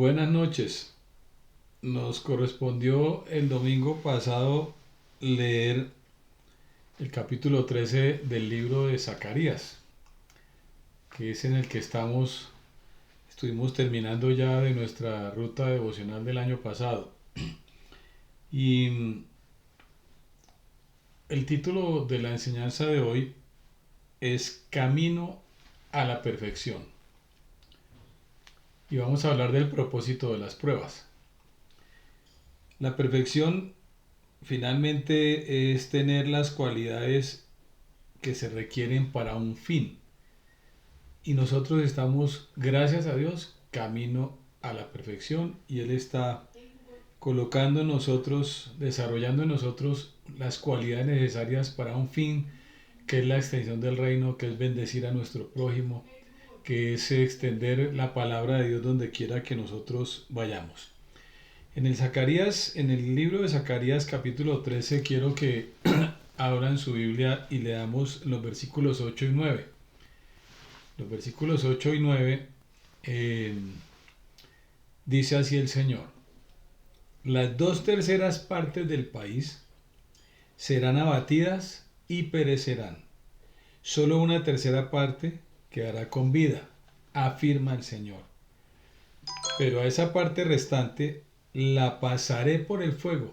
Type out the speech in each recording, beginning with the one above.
Buenas noches. Nos correspondió el domingo pasado leer el capítulo 13 del libro de Zacarías, que es en el que estuvimos terminando ya de nuestra ruta devocional del año pasado. Y el título de la enseñanza de hoy es Camino a la perfección. Y vamos a hablar del propósito de las pruebas. La perfección finalmente es tener las cualidades que se requieren para un fin. Y nosotros estamos, gracias a Dios, camino a la perfección y Él está colocando en nosotros, desarrollando en nosotros las cualidades necesarias para un fin que es la extensión del reino, que es bendecir a nuestro prójimo, que es extender la palabra de Dios donde quiera que nosotros vayamos. En el libro de Zacarías capítulo 13, quiero que abran su Biblia y leamos los versículos 8 y 9. Los versículos 8 y 9 eh, dice así el Señor: las 2/3 del país serán abatidas y perecerán. Solo 1/3 quedará con vida, afirma el Señor. Pero a esa parte restante la pasaré por el fuego,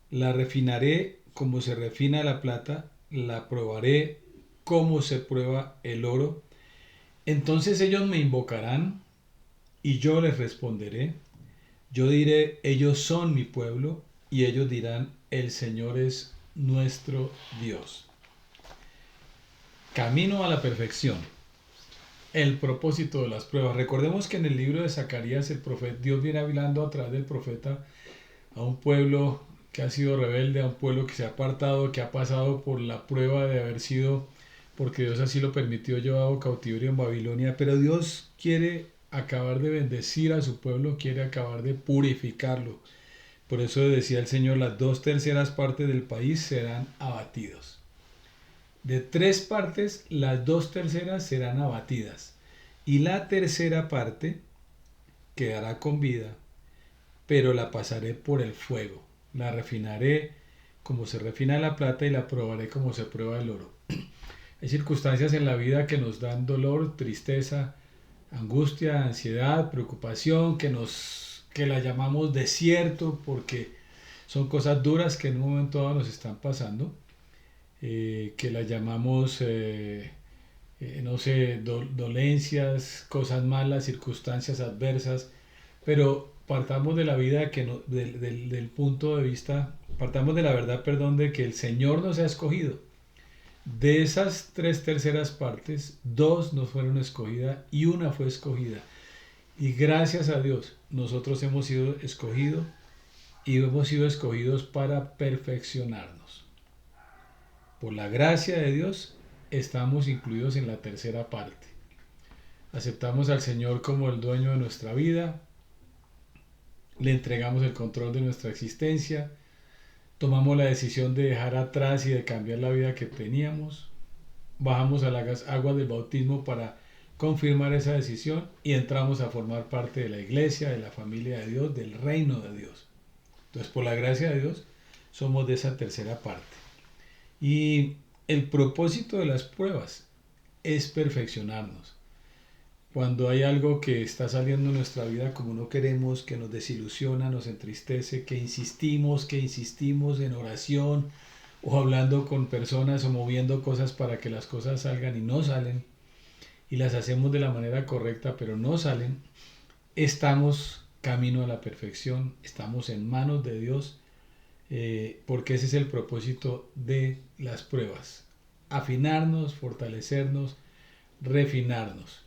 la refinaré como se refina la plata, la probaré como se prueba el oro. Entonces ellos me invocarán y yo les responderé. Yo diré, ellos son mi pueblo, y ellos dirán, el Señor es nuestro Dios. Camino a la perfección. El propósito de las pruebas. Recordemos que en el libro de Zacarías el profeta, Dios viene hablando a través del profeta a un pueblo que ha sido rebelde, a un pueblo que se ha apartado, que ha pasado por la prueba de haber sido, porque Dios así lo permitió, llevado cautiverio en Babilonia. Pero Dios quiere acabar de bendecir a su pueblo, quiere acabar de purificarlo. Por eso decía el Señor, las 2/3 del país serán abatidos. De 3 partes, las 2/3 serán abatidas. Y la tercera parte quedará con vida, pero la pasaré por el fuego. La refinaré como se refina la plata y la probaré como se prueba el oro. Hay circunstancias en la vida que nos dan dolor, tristeza, angustia, ansiedad, preocupación, que la llamamos desierto porque son cosas duras que en un momento dado nos están pasando, que la llamamos, no sé, dolencias, cosas malas, circunstancias adversas, pero partamos de la vida que no, del punto de vista, partamos de la verdad, perdón, de que el Señor nos ha escogido. De esas 3/3 partes, 2 nos fueron escogidas y una fue escogida. Y gracias a Dios, nosotros hemos sido escogidos y hemos sido escogidos para perfeccionarnos. Por la gracia de Dios, estamos incluidos en la tercera parte. Aceptamos al Señor como el dueño de nuestra vida, le entregamos el control de nuestra existencia, tomamos la decisión de dejar atrás y de cambiar la vida que teníamos, bajamos a las aguas del bautismo para confirmar esa decisión y entramos a formar parte de la iglesia, de la familia de Dios, del reino de Dios. Entonces, por la gracia de Dios, somos de esa tercera parte. Y el propósito de las pruebas es perfeccionarnos. Cuando hay algo que está saliendo en nuestra vida como no queremos, que nos desilusiona, nos entristece, que insistimos en oración o hablando con personas o moviendo cosas para que las cosas salgan y no salen, y las hacemos de la manera correcta pero no salen, estamos camino a la perfección, estamos en manos de Dios, porque ese es el propósito de las pruebas: afinarnos, fortalecernos, refinarnos.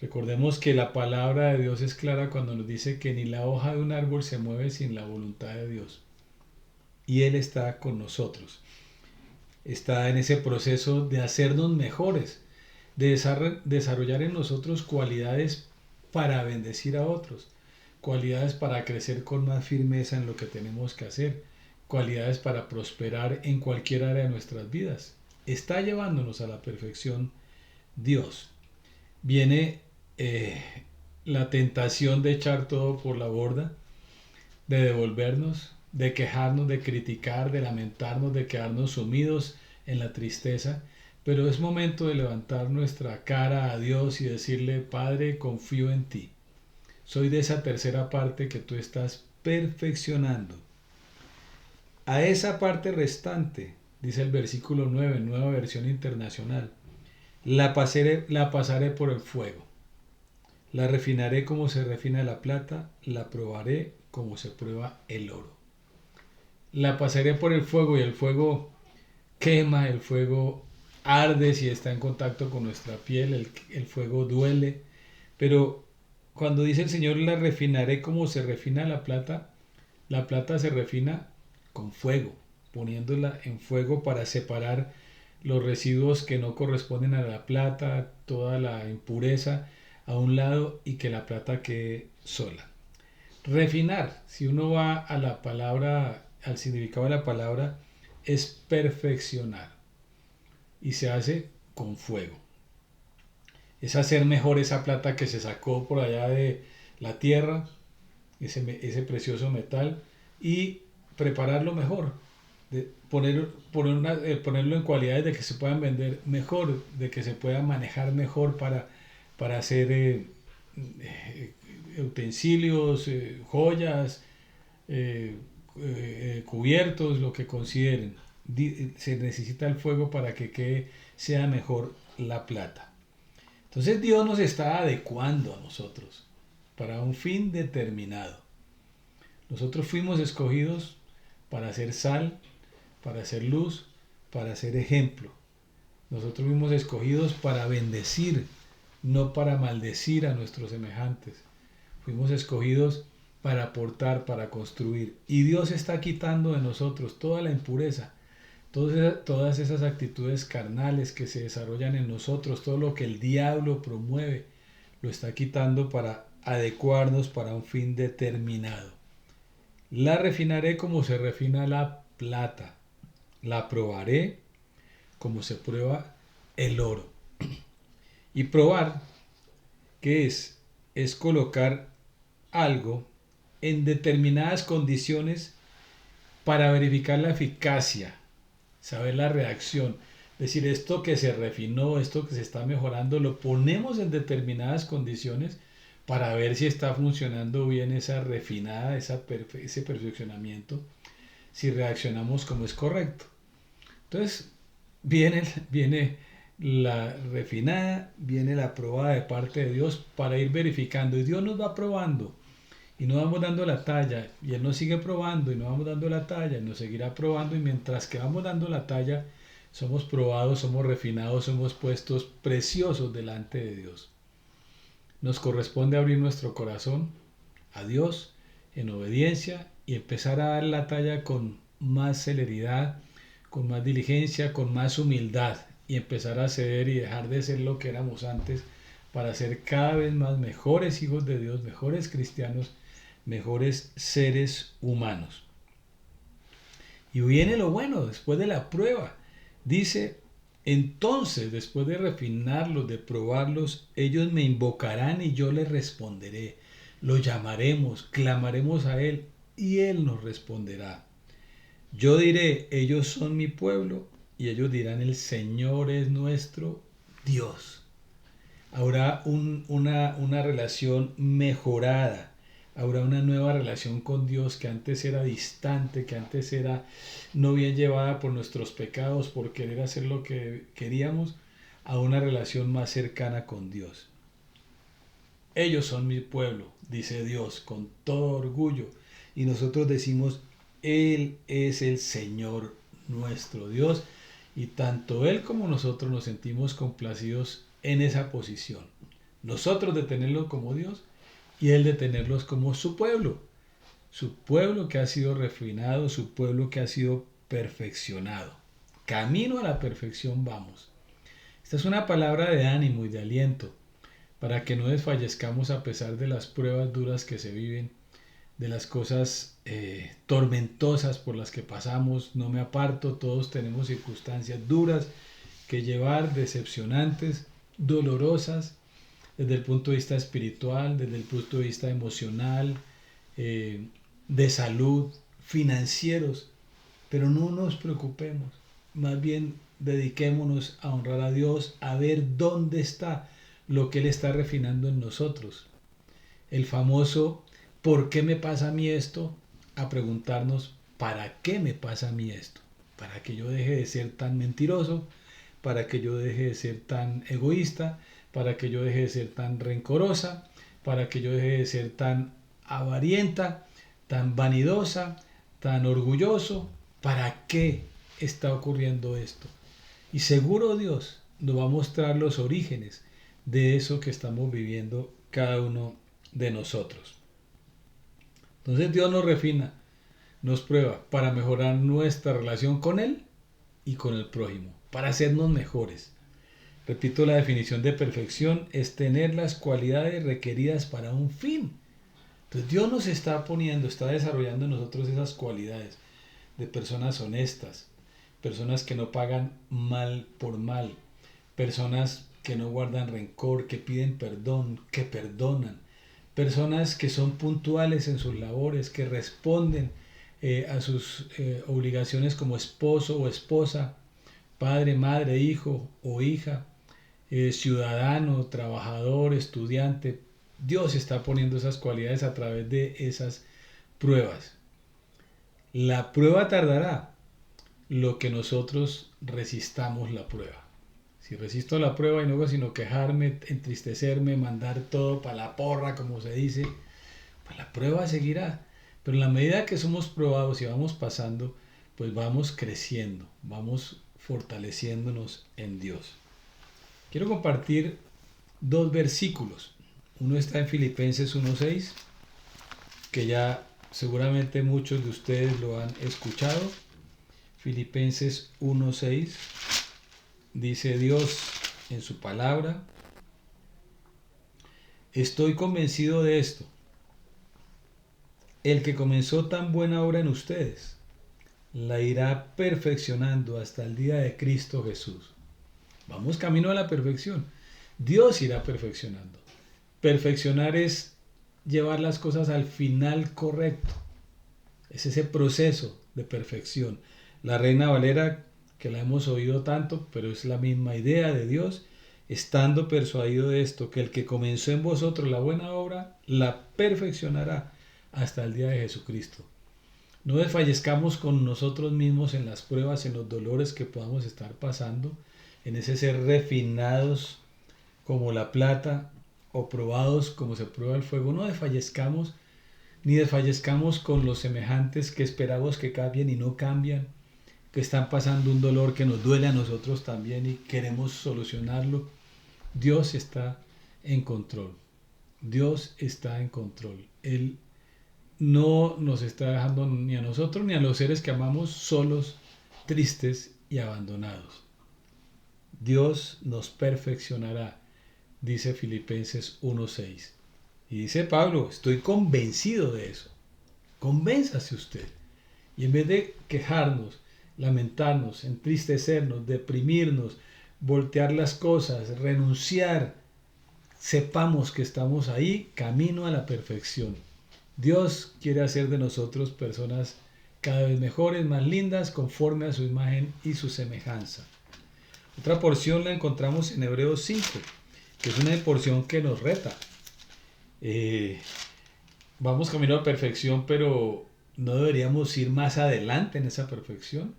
Recordemos que la palabra de Dios es clara cuando nos dice que ni la hoja de un árbol se mueve sin la voluntad de Dios. Y Él está con nosotros. Está en ese proceso de hacernos mejores, de desarrollar en nosotros cualidades para bendecir a otros, cualidades para crecer con más firmeza en lo que tenemos que hacer, cualidades para prosperar en cualquier área de nuestras vidas. Está llevándonos a la perfección Dios. Viene la tentación de echar todo por la borda, de devolvernos, de quejarnos, de criticar, de lamentarnos, de quedarnos sumidos en la tristeza. Pero es momento de levantar nuestra cara a Dios y decirle: Padre, confío en ti. Soy de esa tercera parte que tú estás perfeccionando. A esa parte restante, dice el versículo 9, nueva versión internacional, la pasaré por el fuego. La refinaré como se refina la plata, la probaré como se prueba el oro. La pasaré por el fuego, y el fuego quema, el fuego arde si está en contacto con nuestra piel, el fuego duele. Pero cuando dice el Señor: la refinaré como se refina la plata se refina con fuego, poniéndola en fuego para separar los residuos que no corresponden a la plata, toda la impureza a un lado, y que la plata quede sola. Refinar, si uno va a la palabra, al significado de la palabra, es perfeccionar, y se hace con fuego. Es hacer mejor esa plata que se sacó por allá de la tierra, ese precioso metal, y prepararlo mejor, de ponerlo en cualidades de que se puedan vender mejor, de que se pueda manejar mejor para hacer utensilios, joyas, eh, cubiertos, lo que consideren. Se necesita el fuego para que sea mejor la plata. Entonces Dios nos está adecuando a nosotros para un fin determinado. Nosotros fuimos escogidos para hacer sal, para hacer luz, para hacer ejemplo. Nosotros fuimos escogidos para bendecir, no para maldecir a nuestros semejantes. Fuimos escogidos para aportar, para construir. Y Dios está quitando de nosotros toda la impureza, todas esas actitudes carnales que se desarrollan en nosotros, todo lo que el diablo promueve, lo está quitando para adecuarnos para un fin determinado. La refinaré como se refina la plata, la probaré como se prueba el oro. Y probar, ¿qué es? Es colocar algo en determinadas condiciones para verificar la eficacia, saber la reacción. Es decir, esto que se refinó, esto que se está mejorando, lo ponemos en determinadas condiciones para ver si está funcionando bien esa refinada, ese perfeccionamiento, si reaccionamos como es correcto. Entonces, viene la refinada, viene la probada de parte de Dios para ir verificando. Y Dios nos va probando y nos vamos dando la talla, y Él nos sigue probando y nos vamos dando la talla, y nos seguirá probando, y mientras que vamos dando la talla, somos probados, somos refinados, somos puestos preciosos delante de Dios. Nos corresponde abrir nuestro corazón a Dios en obediencia y empezar a dar la talla con más celeridad, con más diligencia, con más humildad, y empezar a ceder y dejar de ser lo que éramos antes para ser cada vez más mejores hijos de Dios, mejores cristianos, mejores seres humanos. Y viene lo bueno después de la prueba. Dice: entonces, después de refinarlos, de probarlos, ellos me invocarán y yo les responderé. Lo llamaremos, clamaremos a Él y Él nos responderá. Yo diré: ellos son mi pueblo, y ellos dirán: el Señor es nuestro Dios. Habrá una relación mejorada, habrá una nueva relación con Dios, que antes era distante, que antes era no bien llevada por nuestros pecados, por querer hacer lo que queríamos, a una relación más cercana con Dios. Ellos son mi pueblo, dice Dios con todo orgullo, y nosotros decimos: Él es el Señor nuestro Dios, y tanto Él como nosotros nos sentimos complacidos en esa posición. Nosotros de tenerlo como Dios, y Él de tenerlos como su pueblo que ha sido refinado, su pueblo que ha sido perfeccionado. Camino a la perfección vamos. Esta es una palabra de ánimo y de aliento para que no desfallezcamos a pesar de las pruebas duras que se viven, de las cosas tormentosas por las que pasamos. No me aparto, todos tenemos circunstancias duras que llevar, decepcionantes, dolorosas, desde el punto de vista espiritual, desde el punto de vista emocional, de salud, financieros, pero no nos preocupemos, más bien dediquémonos a honrar a Dios, a ver dónde está lo que Él está refinando en nosotros. El famoso ¿por qué me pasa a mí esto? A preguntarnos ¿para qué me pasa a mí esto? Para que yo deje de ser tan mentiroso, para que yo deje de ser tan egoísta, para que yo deje de ser tan rencorosa, para que yo deje de ser tan avarienta, tan vanidosa, tan orgulloso. ¿Para qué está ocurriendo esto? Y seguro Dios nos va a mostrar los orígenes de eso que estamos viviendo cada uno de nosotros. Entonces Dios nos refina, nos prueba para mejorar nuestra relación con Él y con el prójimo, para hacernos mejores. Repito, la definición de perfección es tener las cualidades requeridas para un fin. Entonces Dios nos está poniendo, está desarrollando en nosotros esas cualidades de personas honestas, personas que no pagan mal por mal, personas que no guardan rencor, que piden perdón, que perdonan, personas que son puntuales en sus labores, que responden a sus obligaciones como esposo o esposa, padre, madre, hijo o hija, ciudadano, trabajador, estudiante. Dios está poniendo esas cualidades a través de esas pruebas. La prueba tardará, lo que nosotros resistamos la prueba. Si resisto la prueba y no hago sino quejarme, entristecerme, mandar todo para la porra, como se dice, pues la prueba seguirá. Pero en la medida que somos probados y vamos pasando, pues vamos creciendo, vamos fortaleciéndonos en Dios. Quiero compartir dos versículos. Uno está en Filipenses 1:6, que ya seguramente muchos de ustedes lo han escuchado. Filipenses 1:6 dice Dios en su palabra: estoy convencido de esto, el que comenzó tan buena obra en ustedes la irá perfeccionando hasta el día de Cristo Jesús. Vamos camino a la perfección. Dios irá perfeccionando. Perfeccionar es llevar las cosas al final correcto. Es ese proceso de perfección. La Reina Valera, que la hemos oído tanto, pero es la misma idea de Dios, estando persuadido de esto, que el que comenzó en vosotros la buena obra, la perfeccionará hasta el día de Jesucristo. No desfallezcamos con nosotros mismos en las pruebas, en los dolores que podamos estar pasando, en ese ser refinados como la plata o probados como se prueba el fuego. No desfallezcamos, ni desfallezcamos con los semejantes que esperamos que cambien y no cambian, que están pasando un dolor que nos duele a nosotros también y queremos solucionarlo. Dios está en control. Dios está en control. Él no nos está dejando ni a nosotros ni a los seres que amamos solos, tristes y abandonados. Dios nos perfeccionará, dice Filipenses 1:6. Y dice Pablo, estoy convencido de eso. Convénzase usted. Y en vez de quejarnos, lamentarnos, entristecernos, deprimirnos, voltear las cosas, renunciar, sepamos que estamos ahí, camino a la perfección. Dios quiere hacer de nosotros personas cada vez mejores, más lindas, conforme a su imagen y su semejanza. Otra porción la encontramos en Hebreos 5, que es una porción que nos reta. Vamos camino a la perfección, pero no deberíamos ir más adelante en esa perfección.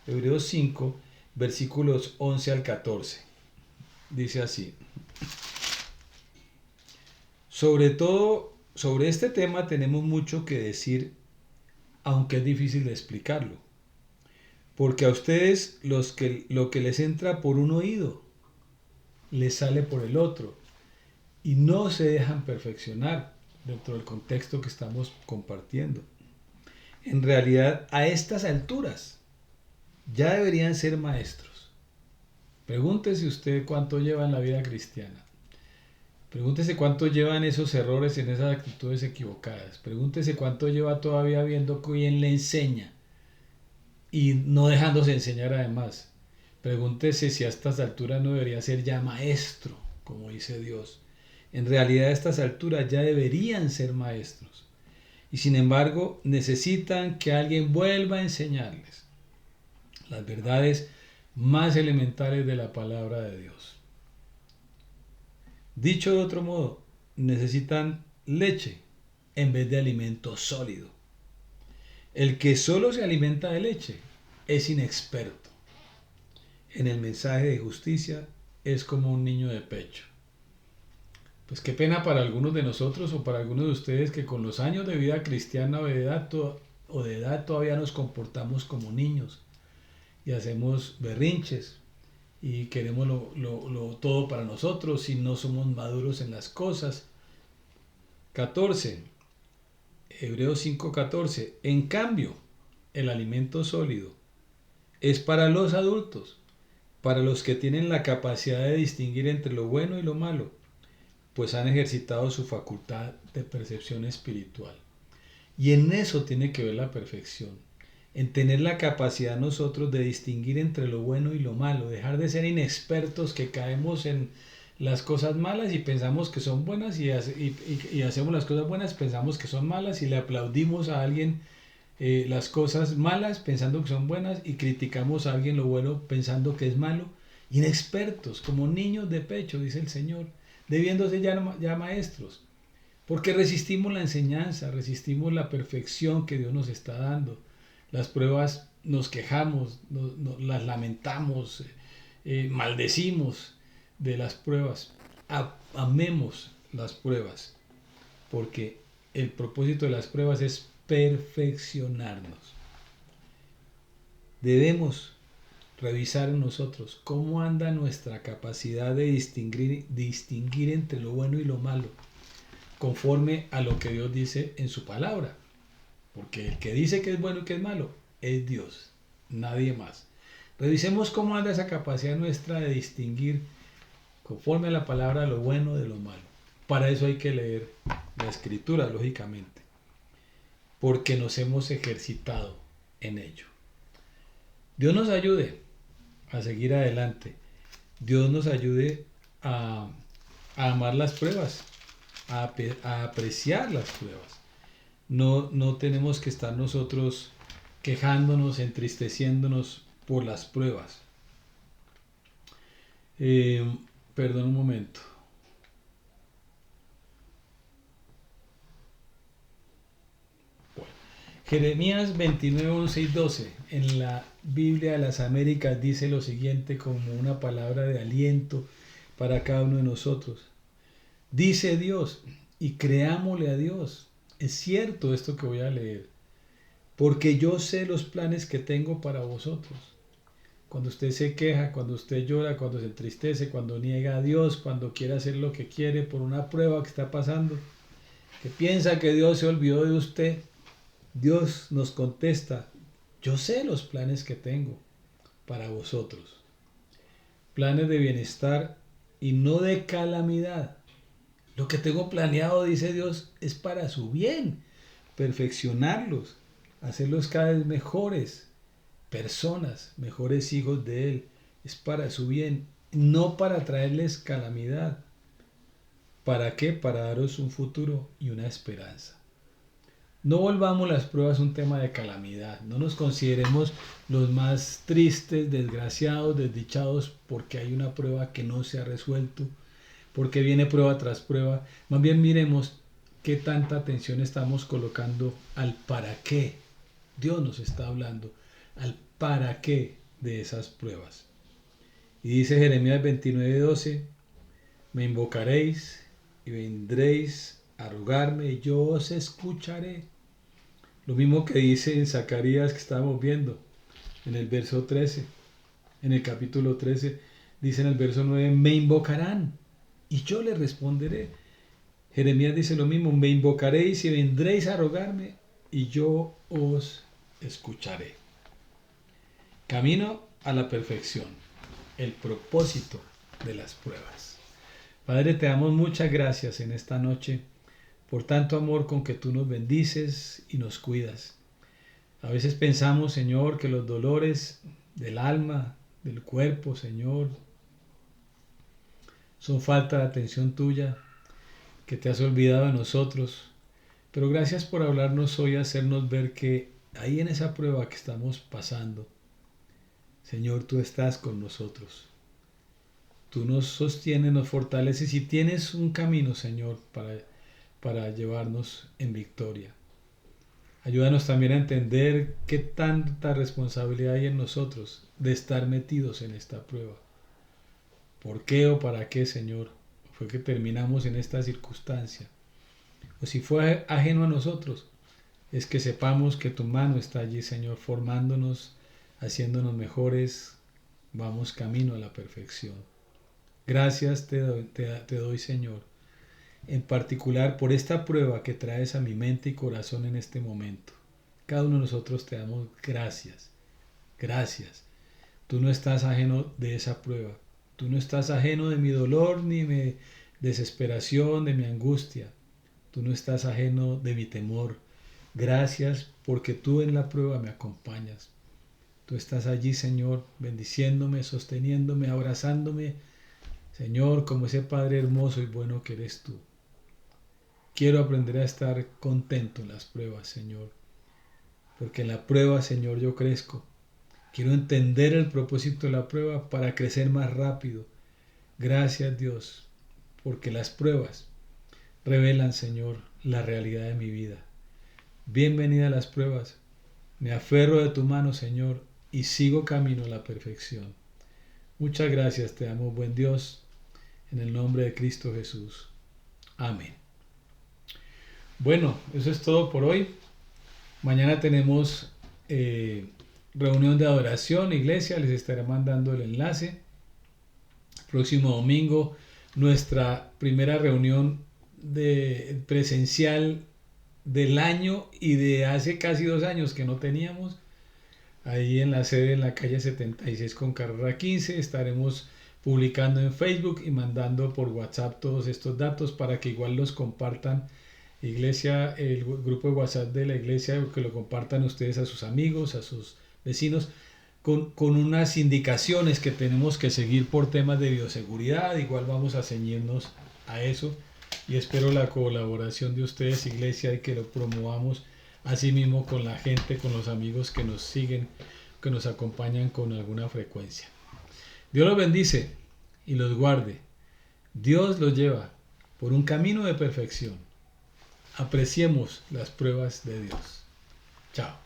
Hebreos 5, versículos 11 al 14. Dice así: sobre este tema tenemos mucho que decir, aunque es difícil de explicarlo. Porque a ustedes lo que les entra por un oído, les sale por el otro. Y no se dejan perfeccionar dentro del contexto que estamos compartiendo. En realidad, a estas alturas, ya deberían ser maestros. Pregúntese usted cuánto lleva en la vida cristiana. Pregúntese cuánto llevan esos errores, en esas actitudes equivocadas. Pregúntese cuánto lleva todavía viendo quién le enseña y no dejándose enseñar además. Pregúntese si a estas alturas no debería ser ya maestro, como dice Dios. En realidad a estas alturas ya deberían ser maestros. Y sin embargo necesitan que alguien vuelva a enseñarles las verdades más elementales de la palabra de Dios. Dicho de otro modo, necesitan leche en vez de alimento sólido. El que solo se alimenta de leche es inexperto. En el mensaje de justicia es como un niño de pecho. Pues qué pena para algunos de nosotros o para algunos de ustedes que con los años de vida cristiana o de edad todavía nos comportamos como niños y hacemos berrinches y queremos todo para nosotros y no somos maduros en las cosas. 14. Hebreos 5:14. En cambio, el alimento sólido es para los adultos, para los que tienen la capacidad de distinguir entre lo bueno y lo malo, pues han ejercitado su facultad de percepción espiritual. Y en eso tiene que ver la perfección, en tener la capacidad nosotros de distinguir entre lo bueno y lo malo, dejar de ser inexpertos que caemos en las cosas malas y pensamos que son buenas y hacemos las cosas buenas, pensamos que son malas y le aplaudimos a alguien las cosas malas pensando que son buenas y criticamos a alguien lo bueno pensando que es malo. Inexpertos, como niños de pecho, dice el Señor, debiéndose ya maestros, porque resistimos la enseñanza, resistimos la perfección que Dios nos está dando. Las pruebas nos quejamos, las lamentamos, maldecimos de las pruebas. Amemos las pruebas, porque el propósito de las pruebas es perfeccionarnos. Debemos revisar en nosotros cómo anda nuestra capacidad de distinguir entre lo bueno y lo malo, conforme a lo que Dios dice en su palabra. Porque el que dice que es bueno y que es malo es Dios, nadie más. Revisemos cómo anda esa capacidad nuestra de distinguir conforme a la palabra lo bueno de lo malo. Para eso hay que leer la escritura, lógicamente, porque nos hemos ejercitado en ello. Dios nos ayude a seguir adelante. Dios nos ayude a amar las pruebas, a apreciar las pruebas. No tenemos que estar nosotros quejándonos, entristeciéndonos por las pruebas. Perdón un momento. Bueno. Jeremías 29, 11 y 12 en la Biblia de las Américas dice lo siguiente como una palabra de aliento para cada uno de nosotros. Dice Dios, y creámosle a Dios. Es cierto esto que voy a leer, porque yo sé los planes que tengo para vosotros. Cuando usted se queja, cuando usted llora, cuando se entristece, cuando niega a Dios, cuando quiere hacer lo que quiere por una prueba que está pasando, que piensa que Dios se olvidó de usted, Dios nos contesta, yo sé los planes que tengo para vosotros. Planes de bienestar y no de calamidad. Lo que tengo planeado, dice Dios, es para su bien, perfeccionarlos, hacerlos cada vez mejores personas, mejores hijos de Él. Es para su bien, no para traerles calamidad. ¿Para qué? Para daros un futuro y una esperanza. No volvamos las pruebas un tema de calamidad. No nos consideremos los más tristes, desgraciados, desdichados porque hay una prueba que no se ha resuelto, porque viene prueba tras prueba. Más bien miremos qué tanta atención estamos colocando al para qué. Dios nos está hablando al para qué de esas pruebas. Y dice Jeremías 29:12, me invocaréis y vendréis a rogarme y yo os escucharé. Lo mismo que dice en Zacarías que estábamos viendo en el verso 13, en el capítulo 13, dice en el verso 9, me invocarán y yo les responderé. Jeremías dice lo mismo, me invocaréis y vendréis a rogarme y yo os escucharé. Camino a la perfección, el propósito de las pruebas. Padre, te damos muchas gracias en esta noche por tanto amor con que tú nos bendices y nos cuidas. A veces pensamos, Señor, que los dolores del alma, del cuerpo, Señor, son falta de atención tuya. que te has olvidado de nosotros, pero gracias por hablarnos hoy, hacernos ver que ahí en esa prueba que estamos pasando, Señor, tú estás con nosotros. Tú nos sostienes, nos fortaleces y tienes un camino, Señor, para llevarnos en victoria. Ayúdanos también a entender qué tanta responsabilidad hay en nosotros de estar metidos en esta prueba. ¿Por qué o para qué, Señor, fue que terminamos en esta circunstancia? O si fue ajeno a nosotros, es que sepamos que tu mano está allí, Señor, formándonos, haciéndonos mejores. Vamos camino a la perfección. Gracias te doy, Señor, en particular por esta prueba que traes a mi mente y corazón en este momento. Cada uno de nosotros te damos gracias. Gracias. Tú no estás ajeno de esa prueba. Tú no estás ajeno de mi dolor, ni mi desesperación, de mi angustia. Tú no estás ajeno de mi temor. Gracias porque tú en la prueba me acompañas. Tú estás allí, Señor, bendiciéndome, sosteniéndome, abrazándome. Señor, como ese Padre hermoso y bueno que eres tú. Quiero aprender a estar contento en las pruebas, Señor. Porque en la prueba, Señor, yo crezco. Quiero entender el propósito de la prueba para crecer más rápido. Gracias, Dios, porque las pruebas revelan, Señor, la realidad de mi vida. Bienvenida a las pruebas. Me aferro de tu mano, Señor, y sigo camino a la perfección. Muchas gracias, te amo, buen Dios, en el nombre de Cristo Jesús. Amén. Bueno, eso es todo por hoy. Mañana tenemos reunión de adoración, iglesia, les estaré mandando el enlace. Próximo domingo, nuestra primera reunión presencial del año y de hace casi 2 años que no teníamos. Ahí en la sede en la calle 76 con carrera 15 estaremos publicando en Facebook y mandando por WhatsApp todos estos datos para que igual los compartan. Iglesia, el grupo de WhatsApp de la iglesia, que lo compartan ustedes a sus amigos, a sus vecinos, con unas indicaciones que tenemos que seguir por temas de bioseguridad. Igual vamos a ceñirnos a eso y espero la colaboración de ustedes, iglesia, y que lo promovamos así mismo con la gente, con los amigos que nos siguen, que nos acompañan con alguna frecuencia. Dios los bendice y los guarde. Dios los lleva por un camino de perfección. Apreciemos las pruebas de Dios. Chao.